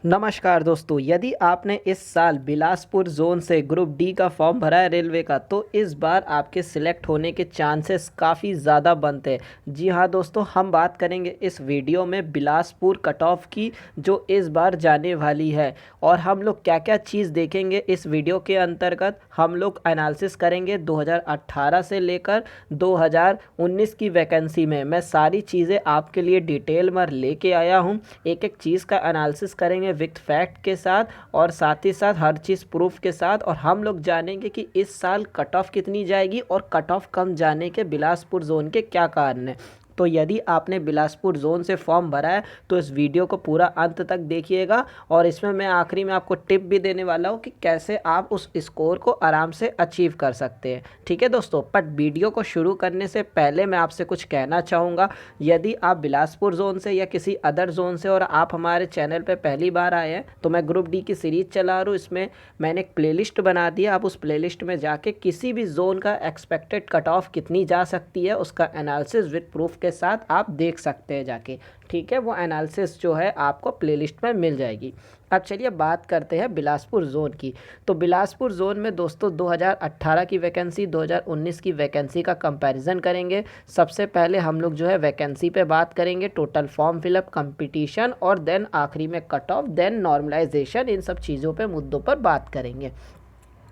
नमस्कार दोस्तों, यदि आपने इस साल बिलासपुर जोन से ग्रुप डी का फॉर्म भरा है रेलवे का, तो इस बार आपके सिलेक्ट होने के चांसेस काफ़ी ज़्यादा बनते हैं। जी हाँ दोस्तों, हम बात करेंगे इस वीडियो में बिलासपुर कट ऑफ की जो इस बार जाने वाली है। और हम लोग क्या क्या चीज़ देखेंगे इस वीडियो के अंतर्गत, हम लोग एनालिसिस करेंगे 2018 से लेकर 2019 की वैकेंसी में। मैं सारी चीज़ें आपके लिए डिटेल में लेके आया हूँ, एक एक चीज़ का एनालिसिस करेंगे विथ फैक्ट के साथ, और साथ ही साथ हर चीज़ प्रूफ के साथ। और हम लोग जानेंगे कि इस साल कट ऑफ कितनी जाएगी और कट ऑफ कम जाने के बिलासपुर जोन के क्या कारण हैं। तो यदि आपने बिलासपुर जोन से फॉर्म भरा है तो इस वीडियो को पूरा अंत तक देखिएगा, और इसमें मैं आखिरी में आपको टिप भी देने वाला हूँ कि कैसे आप उस स्कोर को आराम से अचीव कर सकते हैं। ठीक है दोस्तों, बट वीडियो को शुरू करने से पहले मैं आपसे कुछ कहना चाहूँगा। यदि आप बिलासपुर जोन से या किसी अदर जोन से और आप हमारे चैनल पर पहली बार आए हैं, तो मैं ग्रुप डी की सीरीज चला रहा हूँ। इसमें मैंने एक प्लेलिस्ट बना दिया, आप उस प्लेलिस्ट में जाके किसी भी जोन का एक्सपेक्टेड कट ऑफ कितनी जा सकती है उसका एनालिसिस विद प्रूफ के साथ आप देख सकते हैं जाके। ठीक है, वो एनालिसिस जो है आपको प्लेलिस्ट में मिल जाएगी। अब चलिए बात करते हैं बिलासपुर जोन की। तो बिलासपुर जोन में दोस्तों 2018 की वैकेंसी 2019 की वैकेंसी का कंपैरिजन करेंगे। सबसे पहले हम लोग जो है वैकेंसी पे बात करेंगे, टोटल फॉर्म फिलअप, कंपटीशन, और देन आखिरी में कट ऑफ, देन नॉर्मलाइजेशन। इन सब चीज़ों पे मुद्दों पर बात करेंगे।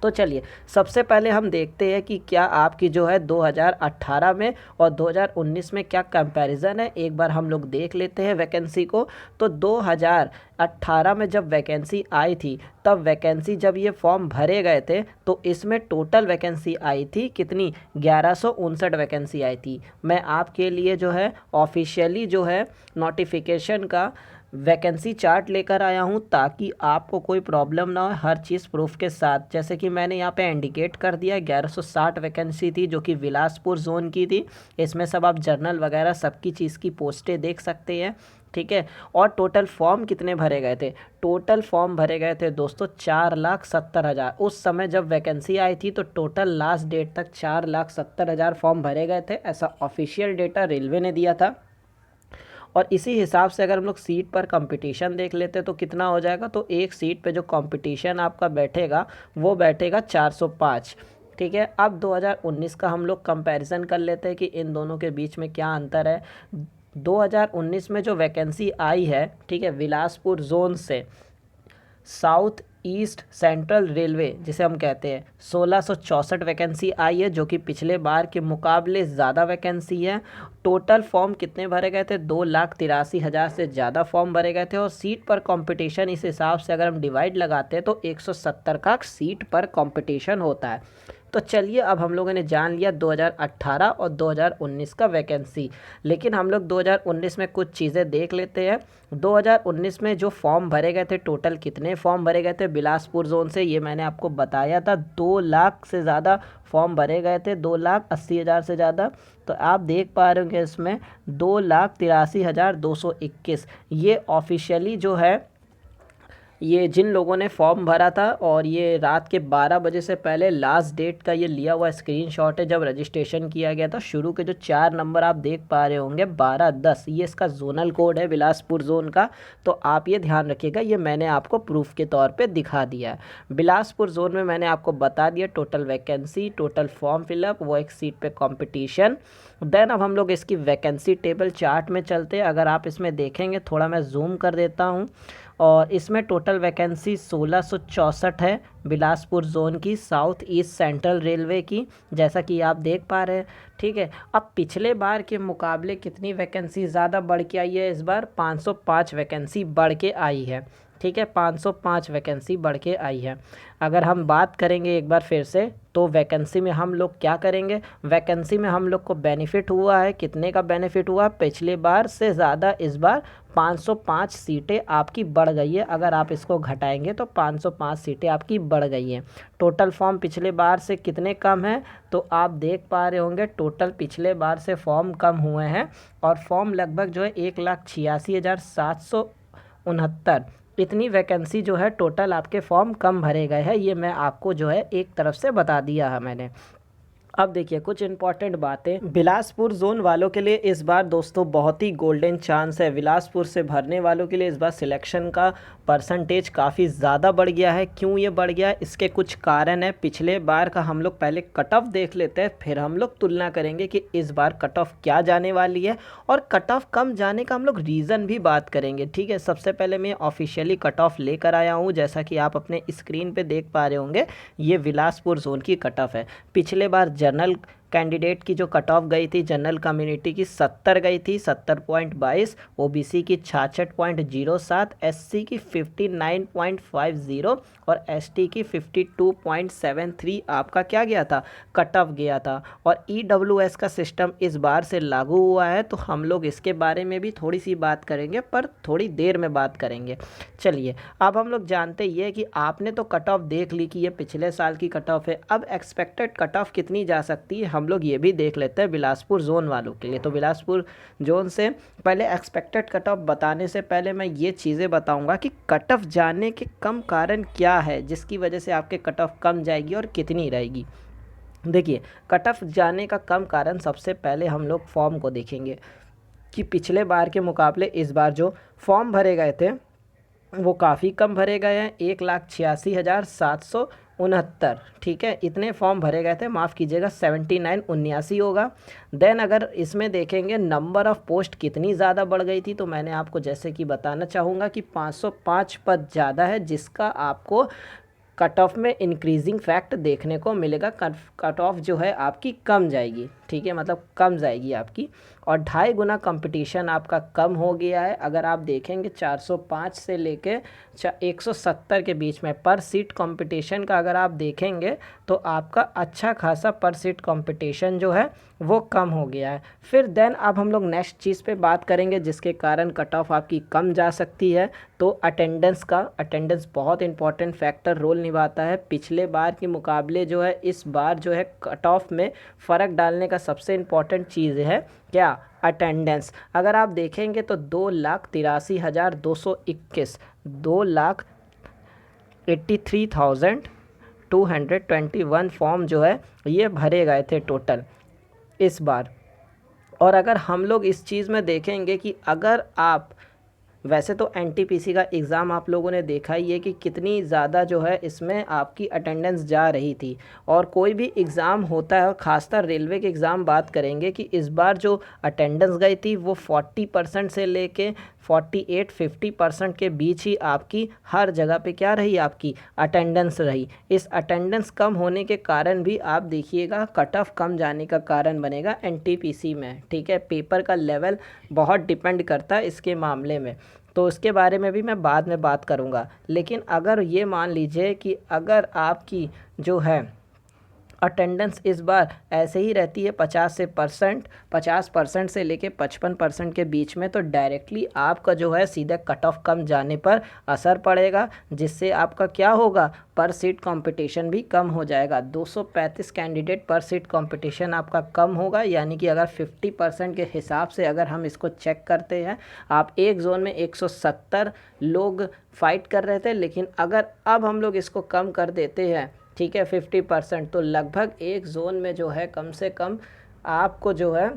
तो चलिए सबसे पहले हम देखते हैं कि क्या आपकी जो है 2018 में और 2019 में क्या कंपैरिजन है। एक बार हम लोग देख लेते हैं वैकेंसी को। तो 2018 में जब वैकेंसी आई थी, तब वैकेंसी जब ये फॉर्म भरे गए थे तो इसमें टोटल वैकेंसी आई थी कितनी, 1159 वैकेंसी आई थी। मैं आपके लिए जो है ऑफिशियली जो है नोटिफिकेशन का वैकेंसी चार्ट लेकर आया हूं, ताकि आपको कोई प्रॉब्लम ना हो, हर चीज़ प्रूफ के साथ। जैसे कि मैंने यहाँ पे इंडिकेट कर दिया, 1160 वैकेंसी थी जो कि बिलासपुर जोन की थी। इसमें सब आप जर्नल वगैरह सबकी चीज़ की पोस्टें देख सकते हैं। ठीक है, और टोटल फॉर्म कितने भरे गए थे? टोटल फॉर्म भरे गए थे दोस्तों 4,70,000। उस समय जब वैकेंसी आई थी तो टोटल लास्ट डेट तक 4,70,000 फॉर्म भरे गए थे, ऐसा ऑफिशियल डेटा रेलवे ने दिया था। और इसी हिसाब से अगर हम लोग सीट पर कंपटीशन देख लेते तो कितना हो जाएगा, तो एक सीट पे जो कंपटीशन आपका बैठेगा वो बैठेगा 405। ठीक है, अब 2019 का हम लोग कंपैरिजन कर लेते हैं कि इन दोनों के बीच में क्या अंतर है। 2019 में जो वैकेंसी आई है, ठीक है, बिलासपुर जोन से साउथ ईस्ट सेंट्रल रेलवे जिसे हम कहते हैं, 1664 वैकेंसी आई है, जो कि पिछले बार के मुकाबले ज़्यादा वैकेंसी है। टोटल फॉर्म कितने भरे गए थे? 2,83,000 से ज़्यादा फॉर्म भरे गए थे। और सीट पर कंपटीशन इस हिसाब से अगर हम डिवाइड लगाते हैं तो 170 का सीट पर कंपटीशन होता है। तो चलिए अब हम लोगों ने जान लिया 2018 और 2019 का वैकेंसी। लेकिन हम लोग 2019 में कुछ चीज़ें देख लेते हैं। 2019 में जो फॉर्म भरे गए थे, टोटल कितने फॉर्म भरे गए थे बिलासपुर जोन से, ये मैंने आपको बताया था। 2 लाख से ज़्यादा फॉर्म भरे गए थे, 2,80,000 से ज़्यादा। तो आप देख पा रहे होंगे इसमें 2,83,221 ये ऑफिशियली जो है, ये जिन लोगों ने फॉर्म भरा था, और ये रात के 12 बजे से पहले लास्ट डेट का ये लिया हुआ स्क्रीनशॉट है जब रजिस्ट्रेशन किया गया था। शुरू के जो 4 नंबर आप देख पा रहे होंगे 1210, ये इसका जोनल कोड है बिलासपुर जोन का। तो आप ये ध्यान रखिएगा, ये मैंने आपको प्रूफ के तौर पे दिखा दिया है। बिलासपुर जोन में मैंने आपको बता दिया total vacancy, total form fill up, वो एक सीट पे कॉम्पिटिशन। देन अब हम लोग इसकी वैकेंसी टेबल चार्ट में चलते हैं। अगर आप इसमें देखेंगे, थोड़ा मैं जूम कर देता हूँ, और इसमें टोटल वैकेंसी 1664 है बिलासपुर जोन की, साउथ ईस्ट सेंट्रल रेलवे की, जैसा कि आप देख पा रहे हैं। ठीक है, अब पिछले बार के मुकाबले कितनी वैकेंसी ज़्यादा बढ़ के आई है? इस बार 505 वैकेंसी बढ़ के आई है। ठीक है, 505 वैकेंसी बढ़ के आई है। अगर हम बात करेंगे एक बार फिर से, तो वैकेंसी में हम लोग क्या करेंगे? वैकेंसी में हम लोग को बेनिफिट हुआ है, कितने का बेनिफिट हुआ? पिछले बार से ज़्यादा इस बार 505 सीटें आपकी बढ़ गई है। अगर आप इसको घटाएंगे तो 505 सीटें आपकी बढ़ गई हैं। टोटल फॉर्म पिछले बार से कितने कम हैं? तो आप देख पा रहे होंगे टोटल पिछले बार से फॉर्म कम हुए हैं, और फॉर्म लगभग जो है 1,86,769, इतनी वैकेंसी जो है टोटल आपके फॉर्म कम भरे गए हैं। ये मैं आपको जो है एक तरफ से बता दिया है मैंने। अब देखिए कुछ इंपॉर्टेंट बातें बिलासपुर जोन वालों के लिए इस बार दोस्तों बहुत ही गोल्डन चांस है। बिलासपुर से भरने वालों के लिए इस बार सिलेक्शन का परसेंटेज काफ़ी ज़्यादा बढ़ गया है। क्यों ये बढ़ गया है, इसके कुछ कारण है। पिछले बार का हम लोग पहले कट ऑफ देख लेते हैं, फिर हम लोग तुलना करेंगे कि इस बार कट ऑफ क्या जाने वाली है और कट ऑफ कम जाने का हम लोग रीज़न भी बात करेंगे। ठीक है, सबसे पहले मैं ऑफिशियली कट ऑफ लेकर आया हूँ, जैसा कि आप अपने स्क्रीन पे देख पा रहे होंगे। ये बिलासपुर जोन की कट ऑफ है। पिछले बार जनरल कैंडिडेट की जो कट ऑफ गई थी, जनरल कम्युनिटी की 70 गई थी, 70.22, ओबीसी की 66.07, एससी की 59.50 और एसटी की 52.73 आपका क्या गया था, कट ऑफ गया था। और ईडब्ल्यूएस का सिस्टम इस बार से लागू हुआ है, तो हम लोग इसके बारे में भी थोड़ी सी बात करेंगे, पर थोड़ी देर में बात करेंगे। चलिए, अब हम लोग जानते ये कि आपने तो कट ऑफ देख ली कि ये पिछले साल की कट ऑफ है। अब एक्सपेक्टेड कट ऑफ कितनी जा सकती है हम लोग ये भी देख लेते हैं बिलासपुर जोन वालों के लिए। तो बिलासपुर जोन से पहले एक्सपेक्टेड कट ऑफ बताने से पहले मैं ये चीज़ें बताऊंगा कि कट ऑफ जाने के कम कारण क्या है, जिसकी वजह से आपके कट ऑफ कम जाएगी और कितनी रहेगी। देखिए, कट ऑफ जाने का कम कारण सबसे पहले हम लोग फॉर्म को देखेंगे कि पिछले बार के मुकाबले इस बार जो फॉर्म भरे गए थे वो काफ़ी कम भरे गए हैं। 1,86,769, ठीक है, इतने फॉर्म भरे गए थे, माफ़ कीजिएगा 79,79 होगा। देन अगर इसमें देखेंगे नंबर ऑफ़ पोस्ट कितनी ज़्यादा बढ़ गई थी, तो मैंने आपको जैसे कि बताना चाहूँगा कि 505 पद ज़्यादा है, जिसका आपको कट ऑफ में इंक्रीजिंग फैक्ट देखने को मिलेगा। कट ऑफ जो है आपकी कम जाएगी, ठीक है, मतलब कम जाएगी आपकी। और 2.5 गुना कंपटीशन आपका कम हो गया है। अगर आप देखेंगे 405 से लेके 170 के बीच में पर सीट कंपटीशन का अगर आप देखेंगे तो आपका अच्छा खासा पर सीट कंपटीशन जो है वो कम हो गया है। फिर देन अब हम लोग नेक्स्ट चीज़ पे बात करेंगे जिसके कारण कट ऑफ आपकी कम जा सकती है, तो अटेंडेंस का। अटेंडेंस बहुत इंपॉर्टेंट फैक्टर रोल निभाता है। पिछले बार के मुकाबले जो है इस बार जो है कट ऑफ में फ़र्क डालने का सबसे इम्पॉर्टेंट चीज़ है क्या, अटेंडेंस। अगर आप देखेंगे तो 2,83,221 2,83,221 फॉर्म जो है ये भरे गए थे टोटल इस बार। और अगर हम लोग इस चीज़ में देखेंगे कि अगर आप वैसे तो एनटीपीसी का एग्ज़ाम आप लोगों ने देखा ही है कि कितनी ज़्यादा जो है इसमें आपकी अटेंडेंस जा रही थी। और कोई भी एग्ज़ाम होता है और ख़ासकर रेलवे के एग्ज़ाम बात करेंगे कि इस बार जो अटेंडेंस गई थी वो 40% से लेके 48-50% के बीच ही आपकी हर जगह पे क्या रही, आपकी अटेंडेंस रही। इस अटेंडेंस कम होने के कारण भी आप देखिएगा कट ऑफ कम जाने का कारण बनेगा एनटीपीसी में, ठीक है। पेपर का लेवल बहुत डिपेंड करता है इसके मामले में, तो उसके बारे में भी मैं बाद में बात करूँगा। लेकिन अगर ये मान लीजिए कि अगर आपकी जो है अटेंडेंस इस बार ऐसे ही रहती है 50% से लेके 55% के बीच में, तो डायरेक्टली आपका जो है सीधे कट ऑफ कम जाने पर असर पड़ेगा, जिससे आपका क्या होगा, पर सीट कंपटीशन भी कम हो जाएगा। 235 कैंडिडेट पर सीट कंपटीशन आपका कम होगा, यानी कि अगर 50% के हिसाब से अगर हम इसको चेक करते हैं, आप एक जोन में 170 लोग फाइट कर रहे थे, लेकिन अगर अब हम लोग इसको कम कर देते हैं, ठीक है, 50%, तो लगभग एक जोन में जो है कम से कम आपको जो है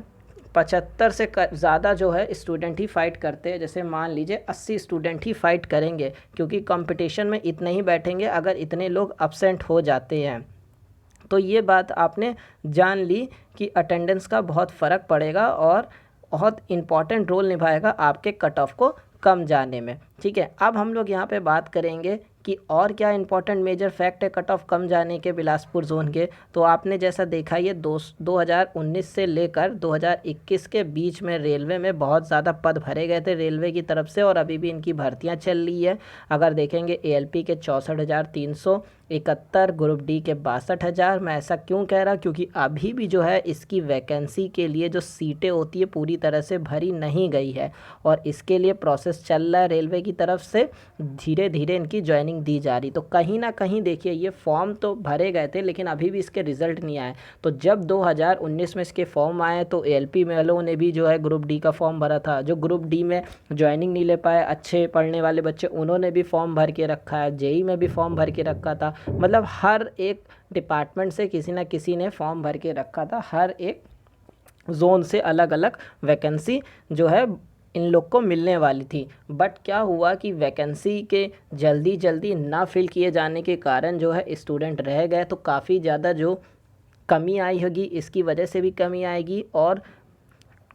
75 से ज़्यादा जो है स्टूडेंट ही फ़ाइट करते हैं। जैसे मान लीजिए 80 स्टूडेंट ही फ़ाइट करेंगे, क्योंकि कंपटीशन में इतने ही बैठेंगे अगर इतने लोग अब्सेंट हो जाते हैं। तो ये बात आपने जान ली कि अटेंडेंस का बहुत फ़र्क पड़ेगा और बहुत इम्पॉर्टेंट रोल निभाएगा आपके कट ऑफ को कम जाने में, ठीक है। अब हम लोग यहाँ पे बात करेंगे कि और क्या इंपॉर्टेंट मेजर फैक्ट है कट ऑफ कम जाने के बिलासपुर जोन के। तो आपने जैसा देखा ये 2019 से लेकर 2021 के बीच में रेलवे में बहुत ज़्यादा पद भरे गए थे रेलवे की तरफ से, और अभी भी इनकी भर्तियां चल रही है। अगर देखेंगे एएलपी के 64,371, ग्रुप डी के 62,000। मैं ऐसा क्यों कह रहा, क्योंकि अभी भी जो है इसकी वैकेंसी के लिए जो सीटें होती है पूरी तरह से भरी नहीं गई है, और इसके लिए प्रोसेस चल रहा है रेलवे की तरफ से धीरे धीरे इनकी ज्वाइनिंग दी जा रही। तो कहीं ना कहीं देखिए ये फॉर्म तो भरे गए थे लेकिन अभी भी इसके रिज़ल्ट नहीं आए। तो जब 2019 में इसके फॉर्म आए तो एएलपी वालों ने भी जो है ग्रुप डी का फॉर्म भरा था। जो ग्रुप डी में ज्वाइनिंग नहीं ले पाए अच्छे पढ़ने वाले बच्चे, उन्होंने भी फॉर्म भर के रखा है। जेई में भी फॉर्म भर के रखा था। मतलब हर एक डिपार्टमेंट से किसी ना किसी ने फॉर्म भर के रखा था। हर एक जोन से अलग अलग वैकेंसी जो है इन लोग को मिलने वाली थी। बट क्या हुआ कि वैकेंसी के जल्दी जल्दी ना फिल किए जाने के कारण जो है स्टूडेंट रह गए। तो काफ़ी ज़्यादा जो कमी आई होगी, इसकी वजह से भी कमी आएगी और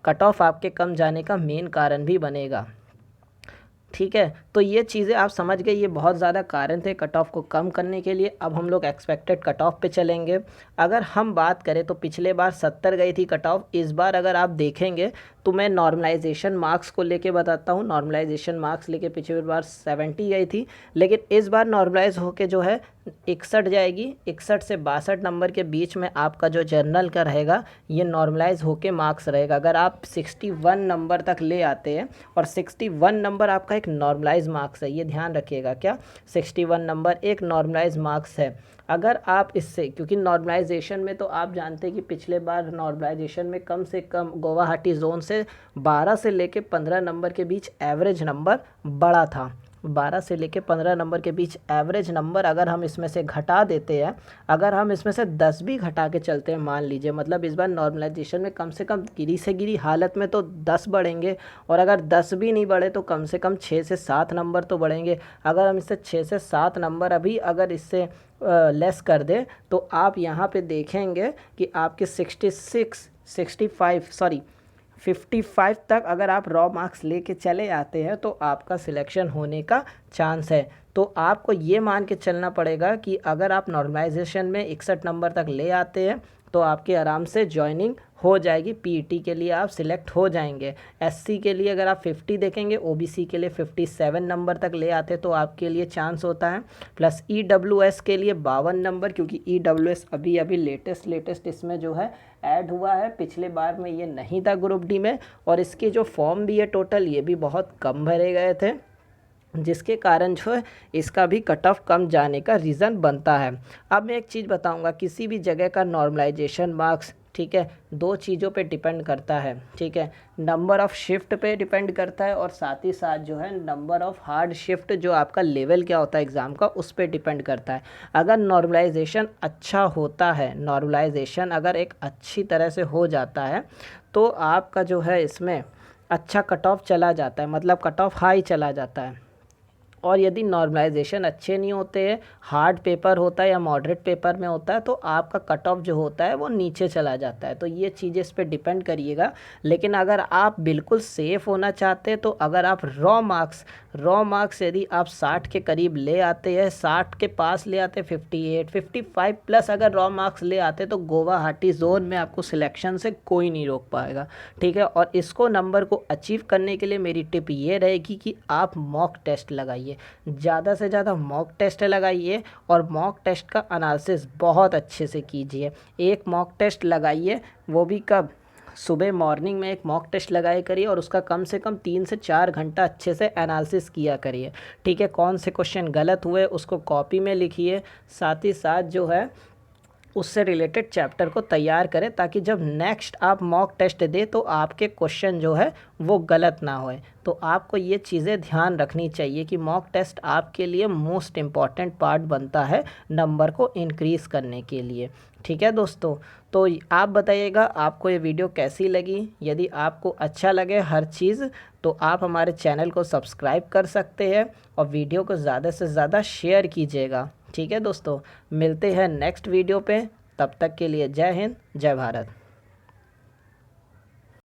कट ऑफ आपके कम जाने का मेन कारण भी बनेगा। ठीक है, तो ये चीज़ें आप समझ गए, ये बहुत ज़्यादा कारण थे कट ऑफ को कम करने के लिए। अब हम लोग एक्सपेक्टेड कट ऑफ पे चलेंगे। अगर हम बात करें तो पिछले बार 70 गई थी कट ऑफ। इस बार अगर आप देखेंगे तो मैं नॉर्मलाइजेशन मार्क्स को लेके बताता हूँ। नॉर्मलाइजेशन मार्क्स लेके पिछले बार 70 गई थी, लेकिन इस बार नॉर्मलाइज होके जो है 61 जाएगी। 61 से 62 नंबर के बीच में आपका जो जर्नल का रहेगा ये नॉर्मलाइज होके मार्क्स रहेगा। अगर आप 61 नंबर तक ले आते हैं, और 61 नंबर आपका एक नॉर्मलाइज मार्क्स है, ये ध्यान रखिएगा। क्या 61 नंबर एक नॉर्मलाइज मार्क्स है। अगर आप इससे, क्योंकि नॉर्मलाइजेशन में तो आप जानते हैं कि पिछले बार नॉर्मलाइजेशन में कम से कम गुवाहाटी जोन से 12 से लेके 15 नंबर के बीच एवरेज नंबर बड़ा था। 12 से लेके 15 नंबर के बीच एवरेज नंबर अगर हम इसमें से घटा देते हैं, अगर हम इसमें से 10 भी घटा के चलते हैं, मान लीजिए, मतलब इस बार नॉर्मलाइजेशन में कम से कम गिरी से गिरी हालत में तो 10 बढ़ेंगे, और अगर 10 भी नहीं बढ़े तो कम से कम 6 से 7 नंबर तो बढ़ेंगे। अगर हम इससे 6 से 7 नंबर अभी अगर इससे लेस कर दें तो आप यहाँ पे देखेंगे कि आपके 55 तक अगर आप रॉ मार्क्स लेके चले आते हैं तो आपका सिलेक्शन होने का चांस है। तो आपको ये मान के चलना पड़ेगा कि अगर आप नॉर्मलाइजेशन में 61 नंबर तक ले आते हैं तो आपके आराम से जॉइनिंग हो जाएगी। पीईटी के लिए आप सिलेक्ट हो जाएंगे। एससी के लिए अगर आप 50 देखेंगे, ओबीसी के लिए 57 नंबर तक ले आते तो आपके लिए चांस होता है। प्लस ईडब्ल्यूएस के लिए 52 नंबर, क्योंकि ईडब्ल्यूएस अभी अभी लेटेस्ट इसमें जो है ऐड हुआ है। पिछले बार में ये नहीं था ग्रुप डी में, और इसके जो फॉर्म भी है टोटल ये भी बहुत कम भरे गए थे, जिसके कारण जो है इसका भी कट ऑफ कम जाने का रीज़न बनता है। अब मैं एक चीज़ बताऊंगा, किसी भी जगह का नॉर्मलाइजेशन मार्क्स, ठीक है, दो चीज़ों पे डिपेंड करता है। ठीक है, नंबर ऑफ़ शिफ्ट पे डिपेंड करता है, और साथ ही साथ जो है नंबर ऑफ़ हार्ड शिफ्ट, जो आपका लेवल क्या होता है एग्ज़ाम का, उस पे डिपेंड करता है। अगर नॉर्मलाइजेशन अच्छा होता है, नॉर्मलाइजेशन अगर एक अच्छी तरह से हो जाता है तो आपका जो है इसमें अच्छा कट ऑफ चला जाता है, मतलब कट ऑफ हाई चला जाता है। और यदि नॉर्मलाइजेशन अच्छे नहीं होते हैं, हार्ड पेपर होता है या मॉडरेट पेपर में होता है, तो आपका कट ऑफ जो होता है वो नीचे चला जाता है। तो ये चीज़ें इस पर डिपेंड करिएगा। लेकिन अगर आप बिल्कुल सेफ़ होना चाहते हैं तो अगर आप रॉ मार्क्स यदि आप 60 के करीब ले आते हैं, 60 के पास ले आते, 58 55 प्लस अगर रॉ मार्क्स ले आते तो गुवाहाटी जोन में आपको सिलेक्शन से कोई नहीं रोक पाएगा। ठीक है, और इसको नंबर को अचीव करने के लिए मेरी टिप ये रहेगी कि आप मॉक टेस्ट लगाइए, ज़्यादा से ज़्यादा मॉक टेस्ट लगाइए, और मॉक टेस्ट का एनालिसिस बहुत अच्छे से कीजिए। एक मॉक टेस्ट लगाइए, वो भी कब, सुबह मॉर्निंग में एक मॉक टेस्ट लगाया करिए, और उसका कम से कम 3 से 4 घंटा अच्छे से एनालिसिस किया करिए। ठीक है, कौन से क्वेश्चन गलत हुए उसको कॉपी में लिखिए, साथ ही साथ जो है उससे रिलेटेड चैप्टर को तैयार करें, ताकि जब नेक्स्ट आप मॉक टेस्ट दें तो आपके क्वेश्चन जो है वो गलत ना होए। तो आपको ये चीज़ें ध्यान रखनी चाहिए कि मॉक टेस्ट आपके लिए मोस्ट इम्पॉर्टेंट पार्ट बनता है नंबर को इंक्रीज़ करने के लिए। ठीक है दोस्तों, तो आप बताइएगा आपको ये वीडियो कैसी लगी। यदि आपको अच्छा लगे हर चीज़ तो आप हमारे चैनल को सब्सक्राइब कर सकते हैं, और वीडियो को ज़्यादा से ज़्यादा शेयर कीजिएगा। ठीक है दोस्तों, मिलते हैं नेक्स्ट वीडियो पे, तब तक के लिए जय हिंद, जय भारत।